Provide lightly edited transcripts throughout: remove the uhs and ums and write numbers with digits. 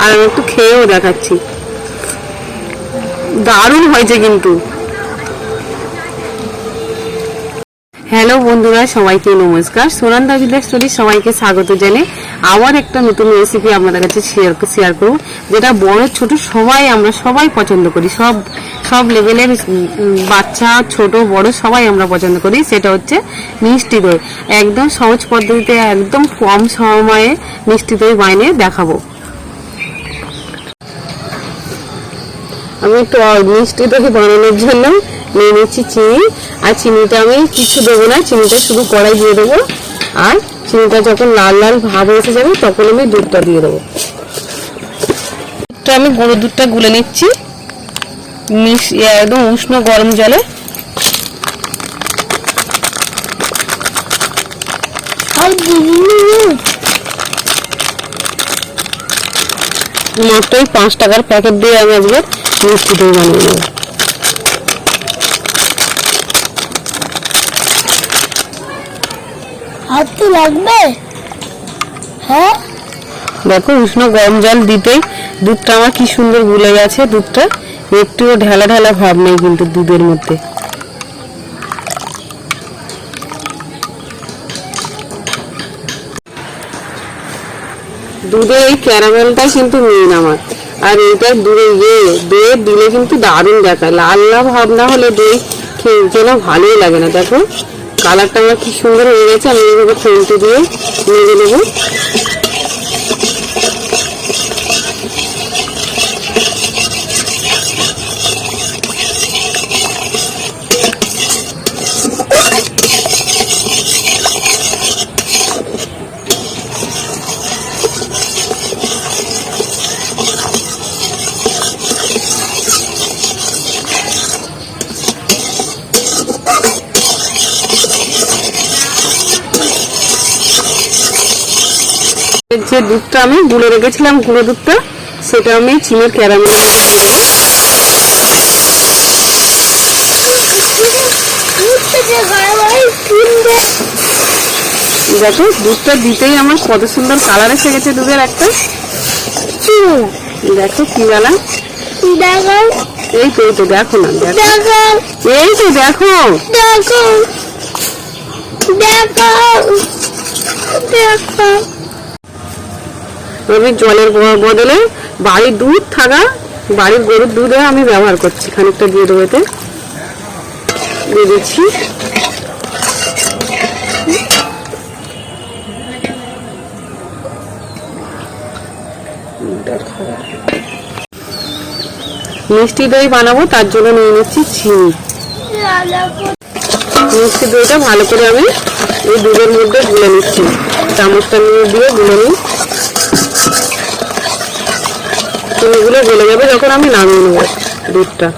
আর আমি একটু খেয়েও দেখাচ্ছি, দারুণ হয়েছে কিন্তু। হ্যালো বন্ধুরা, সবাইকে নমস্কার। সুনন্দা ভিলেজ স্টোরি সবাইকে স্বাগত জানাই। আবার একটা নতুন রেসিপি আপনাদের কাছে শেয়ার করব, যেটা বড় ছোট আমরা সবাই পছন্দ করি। সব লেভেলের বাচ্চা, ছোট বড় সবাই আমরা পছন্দ করি। সেটা হচ্ছে মিষ্টি দই। একদম সহজ পদ্ধতিতে, একদম কম সময়ে মিষ্টি দই বানিয়ে দেখাবো। আমি একটু মিষ্টি দই বানানোর জন্য নিয়ে নিচ্ছি চিনি। আর চিনিটা আমি কিছু দেবো না, চিনিটা শুধু কড়াই দিয়ে দেবো। আর চিনিটা যখন লাল লাল ভাব এসে যাবে তখন আমি দুধটা দিয়ে দেবো। আমি গুঁড়ো দুধটা গুলে নিচ্ছি একদম উষ্ণ গরম জলে। মাত্র 5 টাকার প্যাকেট দিয়ে আমি আজকে মিষ্টি দই বানিয়ে নেব। হাত তো লাগবে। হ্যাঁ দেখো, উষ্ণ গরম জল দিতেই দুধটা আমার কি সুন্দর গুলে গেছে। দুধটা একটুও ঢালা ঢালা ভাব নেই কিন্তু দুধের মধ্যে। দুধে এই ক্যারামেলটা কিন্তু মেন আমার। আর এইটা দই দিলে কিন্তু দারুণ দেখায়। লাল লাল ভাব না হলে দই খেলছে না, ভালোই লাগে না। দেখো কালারটা আমার কি সুন্দর হয়ে গেছে। আমি এইভাবে ফেলতে দিয়ে নেড়ে নেবো। যে দুধটা আমি গুলে রেখেছিলাম, গুঁড়ো দুধটা, সেটা আমি চিনির ক্যারামেল দেখো দুধটা দিতেই আমার কত সুন্দর কালার এসে গেছে দুধের একটা। দেখো কি বেলা, এই তো দেখো না, এই তো দেখো আমি জলের বদলে বাড়ির দুধ থাকা, বাড়ির গরুর দুধে আমি ব্যবহার করছি। খানিকটা দিয়ে দেবো, এতে দিয়ে দিচ্ছি। মিষ্টি দই বানাবো, তার জন্য নিয়ে নিচ্ছি চিনি। মিষ্টি দইটা ভালো করে আমি এই দুধের মধ্যে গুলে নিচ্ছি। চামচটা নিয়ে দিয়ে গুলে নিই। চিনিগুলো গলে যাবে যখন আমি নামিয়ে নেবো দুধটা।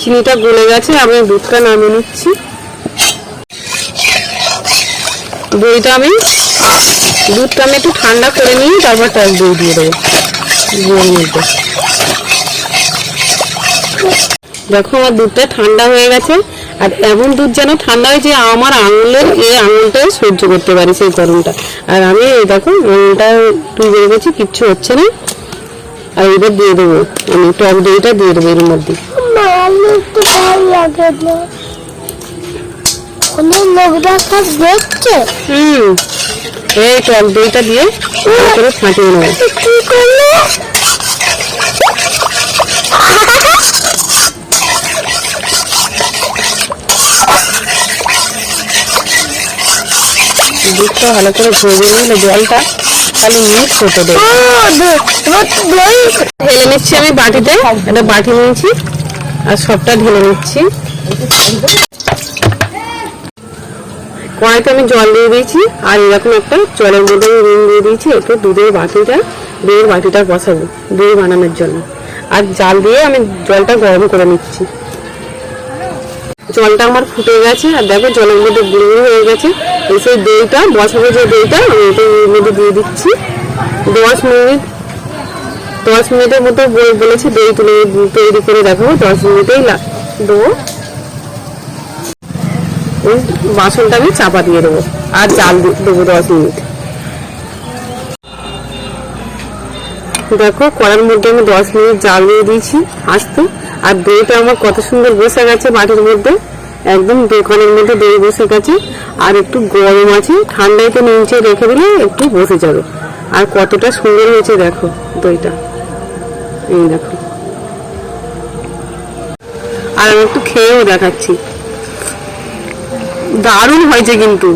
চিনিটা গলে গেছে, আমি দুধটা নামিয়ে নিচ্ছি। দুধটা আমি একটু ঠান্ডা করে নিই, তারপর টক দই দিয়ে দেবো দইয়ের মধ্যে। দেখো আমার দুধটা ঠান্ডা হয়ে গেছে। আর এমন দুধ যেন ঠান্ডা হয়েছে আমার আঙুলটা সহ্য করতে পারি সেই গরমটা। আর আমি দেখো আঙুলটা ডুবে গেছি, কিচ্ছু হচ্ছে না। আর এবার দিয়ে দেবো আমি টক দইটা দিয়ে দেবো এর মধ্যে। এই টক দইটা দিয়ে করে ফাটিয়ে নেবো। দুধটা ভালো করে গলে নিলে জলটা খালি মিক্স হতে দেবে। ঢেলে নিচ্ছি আমি বাটিতে, একটা বাটি নিয়েছি আর সবটা ঢেলে নিচ্ছি। কড়াইতে আমি জল দিয়ে দিয়েছি আর এরকম একটা জলের মধ্যে রিং দিয়ে দিয়েছি। এতে দইয়ের বাটিটা বসাবো দই বানানোর জন্য। আর জাল দিয়ে আমি জলটা গরম করে নিচ্ছি। জলটা আমার ফুটে গেছে আর দেখো জলের মধ্যে গুঁড়ো হয়ে গেছে। সেই দইটা বসাবো, যে দইটা আমি এর মধ্যে দিয়ে দিচ্ছি। 10 মিনিটের মতো বলেছি দই তৈরি করে দেখাবো। 10 মিনিটেই দেবো। ওই বাসনটা আমি চাপা দিয়ে দেবো আর জাল দেবো 10 মিনিট। দেখো কড়ার মধ্যে আমি 10 মিনিট জাল দিয়ে দিয়েছি আস্তে। আর দইটা আমার কত সুন্দর বসে গেছে বাটির মধ্যে, একদম দোকানের মধ্যে দই বসে গেছে। আর একটু গরম আছে, ঠান্ডায় তো নিচে রেখে দিলে একটু বসে যাবে। আর কতটা সুন্দর হয়েছে দেখো দইটা, এই দেখো। আর আমি একটু খেয়েও দেখাচ্ছি, দারুণ হয়েছে কিন্তু।